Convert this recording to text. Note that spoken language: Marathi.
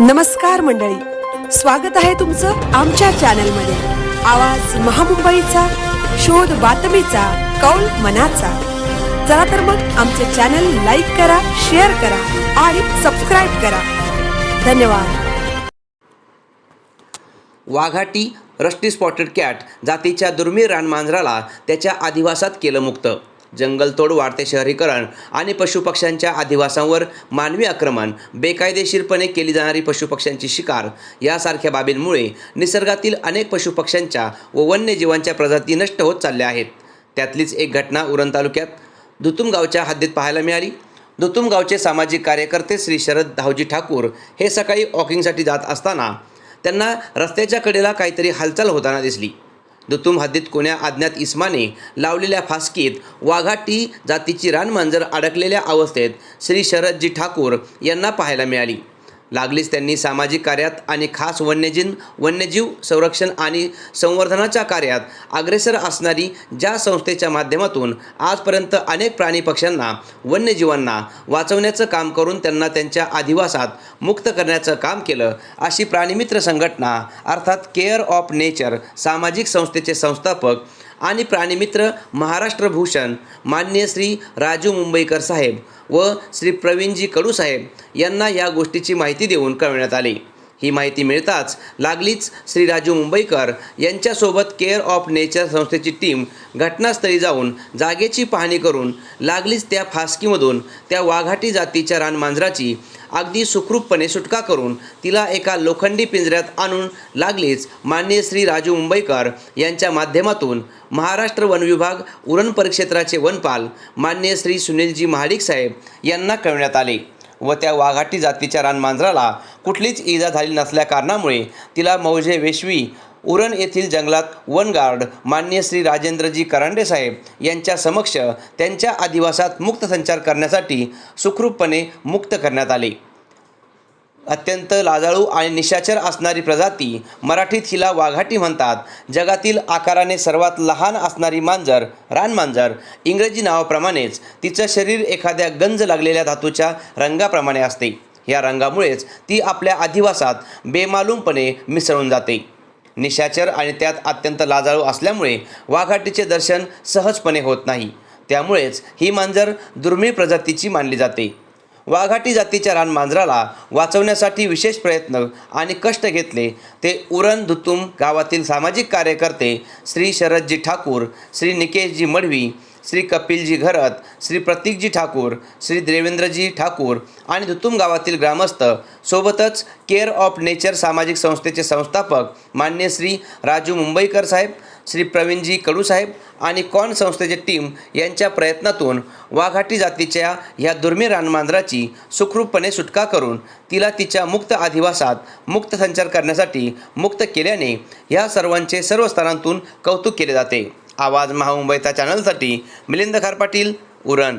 नमस्कार मंडळी, स्वागत आहे तुमचं आमच्या चॅनलमध्ये। आवाज महामुंबईचा, शोध बातमीचा, कौल मनाचा। चला तर मग आमचे चॅनल लाईक करा, शेअर करा आणि सबस्क्राइब करा। धन्यवाद। वाघाटी रस्टी स्पॉटेड कॅट जातीच्या दुर्मिळ रानमांजराला त्याच्या अधिवासात केलं मुक्त। जंगलतोड, वाढते शहरीकरण आणि पशुपक्ष्यांच्या अधिवासांवर मानवी आक्रमण, बेकायदेशीरपणे केली जाणारी पशुपक्ष्यांची शिकार यासारख्या बाबींमुळे निसर्गातील अनेक पशुपक्ष्यांच्या व वन्यजीवांच्या प्रजाती नष्ट होत चालल्या आहेत। त्यातलीच एक घटना उरण तालुक्यात दुतुम गावच्या हद्दीत पाहायला मिळाली। दुतुम गावचे सामाजिक कार्यकर्ते श्री शरद धावजी ठाकूर हे सकाळी वॉकिंगसाठी जात असताना त्यांना रस्त्याच्या कडेला काहीतरी हालचाल होताना दिसली। दुतुम हद्दीत कोण्या अज्ञात इस्माने लावलेल्या फासकीत वाघाटी जातीची रानमांजर अडकलेल्या अवस्थेत श्री शरदजी ठाकूर यांना पाहायला मिळाली। लागलीच त्यांनी सामाजिक कार्यात आणि खास वन्यजीव संरक्षण आणि संवर्धनाच्या कार्यात अग्रेसर असणारी ज्या संस्थेच्या माध्यमातून आजपर्यंत अनेक प्राणी पक्ष्यांना, वन्यजीवांना वाचवण्याचं काम करून त्यांना त्यांच्या अधिवासात मुक्त करण्याचं काम केलं, अशी प्राणीमित्र संघटना अर्थात केअर ऑफ नेचर सामाजिक संस्थेचे संस्थापक आणि प्राणीमित्र महाराष्ट्र भूषण माननीय श्री राजू मुंबईकर साहेब व श्री प्रवीणजी कडू साहेब यांना या गोष्टीची माहिती देऊन कळवण्यात आली। ही माहिती मिळताच लागलीच श्री राजू मुंबईकर यांच्यासोबत केअर ऑफ नेचर संस्थेची टीम घटनास्थळी जाऊन जागेची पाहणी करून लागलीच त्या फासकीमधून त्या वाघाटी जातीच्या रानमांजराची अगदी सुखरूपपणे सुटका करून तिला एका लोखंडी पिंजऱ्यात आणून लागलीच माननीय श्री राजू मुंबईकर यांच्या माध्यमातून महाराष्ट्र वन विभाग उरण परिक्षेत्राचे वनपाल माननीय श्री सुनीलजी महाडिक साहेब यांना कळवण्यात आले व त्या वाघाटी जातीच्या रानमांजराला कुठलीच इजा झाली नसल्या कारणामुळे तिला मौजे वेशवी उरण येथील जंगलात वन गार्ड माननीय श्री राजेंद्रजी करांडे साहेब यांच्या समक्ष त्यांच्या अधिवासात मुक्त संचार करण्यासाठी सुखरूपपणे मुक्त करण्यात आले। अत्यंत लाजाळू आणि निशाचर असणारी प्रजाती, मराठीत हिला वाघाटी म्हणतात। जगातील आकाराने सर्वात लहान असणारी मांजर रानमांजर इंग्रजी नावाप्रमाणेच तिचं शरीर एखाद्या गंज लागलेल्या धातूच्या रंगाप्रमाणे असते। या रंगामुळेच ती आपल्या अधिवासात बेमालूमपणे मिसळून जाते। निशाचर आणि त्यात अत्यंत लाजाळू असल्यामुळे वाघाटीचे दर्शन सहजपणे होत नाही। त्यामुळेच ही मांजर दुर्मिळ प्रजातीची मानली जाते। वाघाटी जातीच्या रानमांजराला वाचवण्यासाठी विशेष प्रयत्न आणि कष्ट घेतले ते उरण दुतुम गावातील सामाजिक कार्यकर्ते श्री शरदजी ठाकूर, श्री निकेशजी मडवी, श्री कपिलजी घरत, श्री प्रतीकजी ठाकूर, श्री देवेंद्रजी ठाकूर आणि दुतुम गावातील ग्रामस्थ, सोबतच केअर ऑफ नेचर सामाजिक संस्थेचे संस्थापक माननीय श्री राजू मुंबईकर साहेब, श्री प्रवीणजी कडू साहेब आणि कॉन संस्थेचे टीम यांच्या प्रयत्नातून वाघाटी जातीच्या ह्या दुर्मिळ रानमांजराची सुखरूपपणे सुटका करून तिला तिच्या मुक्त अधिवासात मुक्त संचार करण्यासाठी मुक्त केल्याने ह्या सर्वांचे सर्व स्तरांतून कौतुक केले जाते। आवाज महामुंबईचा चॅनलसाठी मिलिंद खार पाटील, उरण।